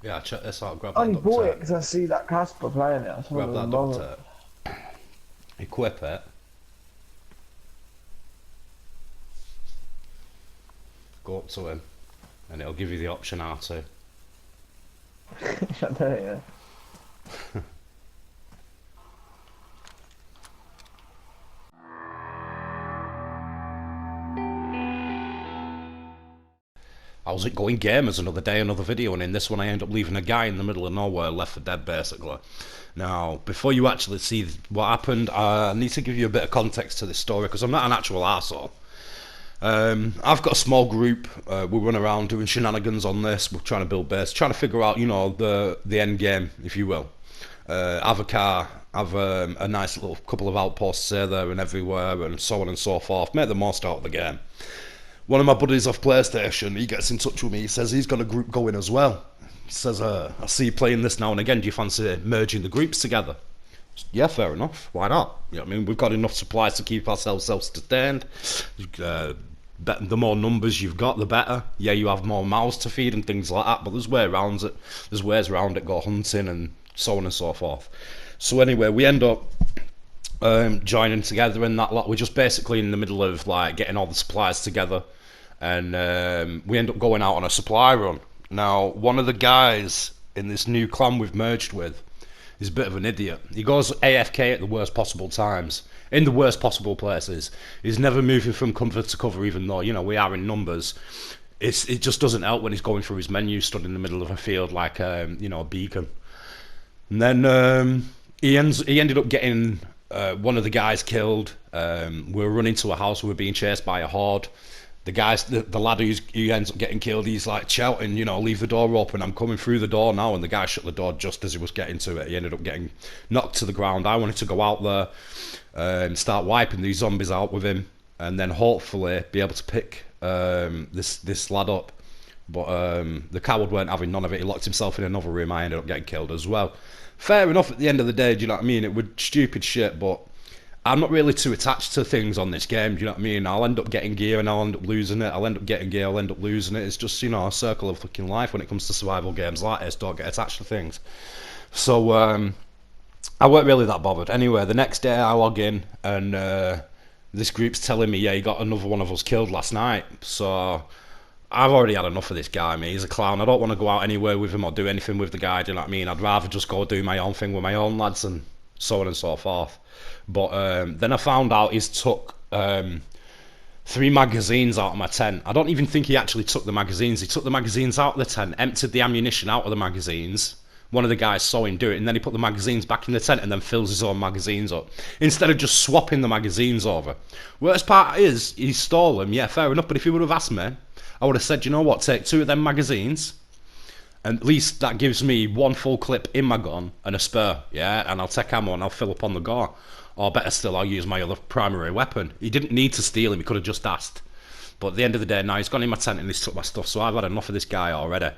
Yeah, check this out. Grab I that only duct bought it tape. because I see that Casper playing it. So I Grab wasn't that duct bothered. tape. Equip it. Go up to him, and it'll give you the option how to. I don't know. How's it going, gamers? Another day, another video, and in this one I end up leaving a guy in the middle of nowhere, left for dead, basically. Now, before you actually see what happened, I need to give you a bit of context to this story, because I'm not an actual arsehole. I've got a small group. We run around doing shenanigans on this. We're trying to build base, trying to figure out, the end game, if you will. Have a car, have a nice little couple of outposts here, there, and everywhere, and so on and so forth. Make the most out of the game. One of my buddies off PlayStation, he gets in touch with me. He says he's got a group going as well. He says, I see you playing this now and again. Do you fancy merging the groups together? Yeah, fair enough. Why not? You know what I mean? We've got enough supplies to keep ourselves self-sustained. The more numbers you've got, the better. Yeah, you have more mouths to feed and things like that, but there's ways around it. There's ways around it. Go hunting and so on and so forth. So anyway, we end up joining together and that lot. We're just basically in the middle of like getting all the supplies together, and we end up going out on a supply run. Now, one of the guys in this new clan we've merged with is a bit of an idiot. He goes AFK at the worst possible times, in the worst possible places. He's never moving from cover to cover, even though we are in numbers. It just doesn't help when he's going through his menu, stood in the middle of a field like a beacon. And then he ended up getting one of the guys killed. We were running to a house. We were being chased by a horde. The lad who ends up getting killed, he's like shouting, leave the door open. I'm coming through the door now. And the guy shut the door just as he was getting to it. He ended up getting knocked to the ground. I wanted to go out there and start wiping these zombies out with him, and then hopefully be able to pick this lad up. But the coward weren't having none of it. He locked himself in another room. I ended up getting killed as well. Fair enough at the end of the day, do you know what I mean? It was stupid shit, but I'm not really too attached to things on this game, do you know what I mean? I'll end up getting gear and I'll end up losing it. I'll end up getting gear, I'll end up losing it. It's just, a circle of fucking life when it comes to survival games like this. Don't get attached to things. So, I weren't really that bothered. Anyway, the next day I log in and this group's telling me, yeah, you got another one of us killed last night. So I've already had enough of this guy, mate. He's a clown. I don't want to go out anywhere with him or do anything with the guy, do you know what I mean? I'd rather just go do my own thing with my own lads and so on and so forth. But then I found out he's took 3 magazines out of my tent. I don't even think he actually took the magazines. He took the magazines out of the tent, emptied the ammunition out of the magazines. One of the guys saw him do it, and then he put the magazines back in the tent and then fills his own magazines up. Instead of just swapping the magazines over. Worst part is, he stole them, yeah, fair enough, but if he would have asked me, I would have said, you know what, take 2 of them magazines, and at least that gives me 1 full clip in my gun and a spare, yeah, and I'll take ammo and I'll fill up on the go. Or better still, I'll use my other primary weapon. He didn't need to steal him, he could have just asked. But at the end of the day, now he's gone in my tent and he's took my stuff, so I've had enough of this guy already.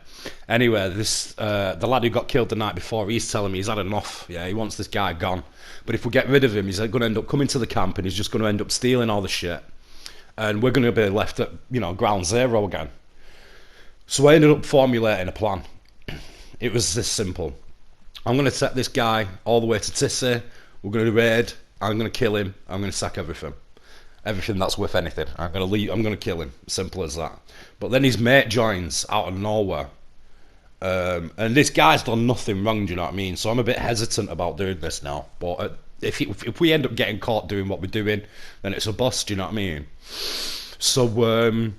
Anyway, the lad who got killed the night before, he's telling me he's had enough. Yeah, he wants this guy gone. But if we get rid of him, he's going to end up coming to the camp and he's just going to end up stealing all the shit. And we're going to be left at, ground zero again. So I ended up formulating a plan. It was this simple. I'm going to take this guy all the way to Tissy. We're going to raid. I'm going to kill him. I'm going to sack everything. Everything that's worth anything. I'm going to kill him. Simple as that. But then his mate joins out of nowhere. And this guy's done nothing wrong, do you know what I mean? So I'm a bit hesitant about doing this now. But if we end up getting caught doing what we're doing, then it's a bust, do you know what I mean? So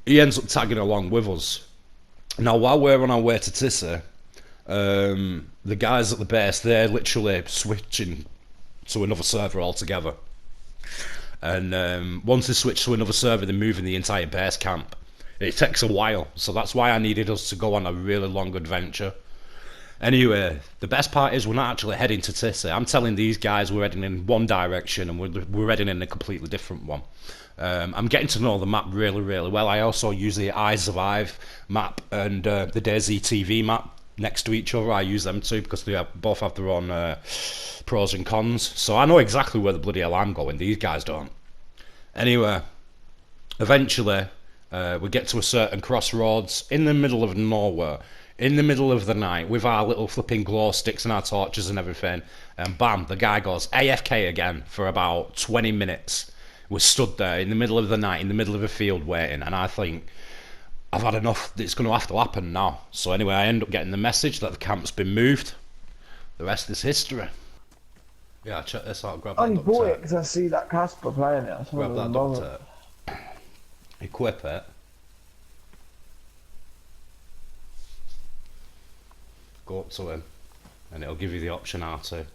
he ends up tagging along with us. Now, while we're on our way to Tissy, the guys at the base, they're literally switching to another server altogether. And once they switch to another server, they're moving the entire base camp. It takes a while, so that's why I needed us to go on a really long adventure. Anyway, the best part is we're not actually heading to Tissy. I'm telling these guys we're heading in one direction and we're heading in a completely different one. I'm getting to know the map really, really well. I also use the I Survive map and the Dayz TV map next to each other. I use them too because they both have their own pros and cons. So I know exactly where the bloody hell I'm going. These guys don't. Anyway, eventually we get to a certain crossroads in the middle of nowhere. in the middle of the night with our little flipping glow sticks and our torches and everything, and bam, the guy goes AFK again for about 20 minutes. We're stood there in the middle of the night, in the middle of a field waiting, and I think, I've had enough, it's going to have to happen now. So anyway, I end up getting the message that the camp's been moved. The rest is history. Yeah, check this out, grab I that only duct bought tape. it because I see that Casper playing it. So Grab that duct tape. Equip it. Go up to him, and it'll give you the option R2.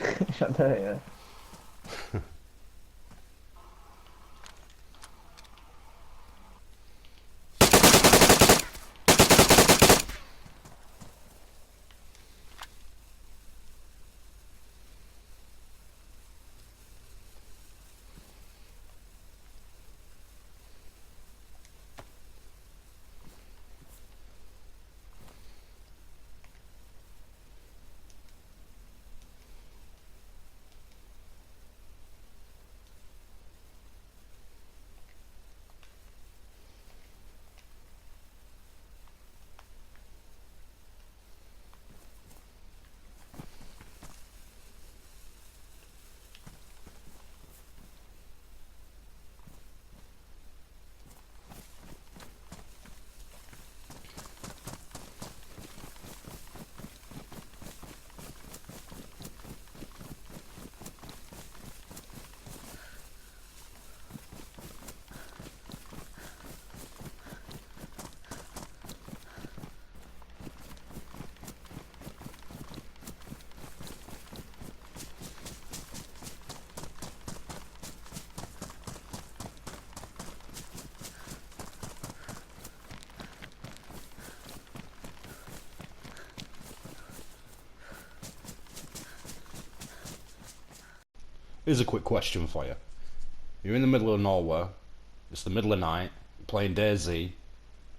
I tell you. Here's a quick question for you. You're in the middle of nowhere, it's the middle of the night, you're playing DayZ,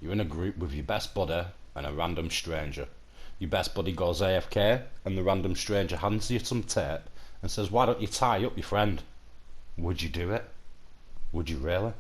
you're in a group with your best buddy and a random stranger. Your best buddy goes AFK and the random stranger hands you some tape and says, why don't you tie up your friend? Would you do it? Would you really?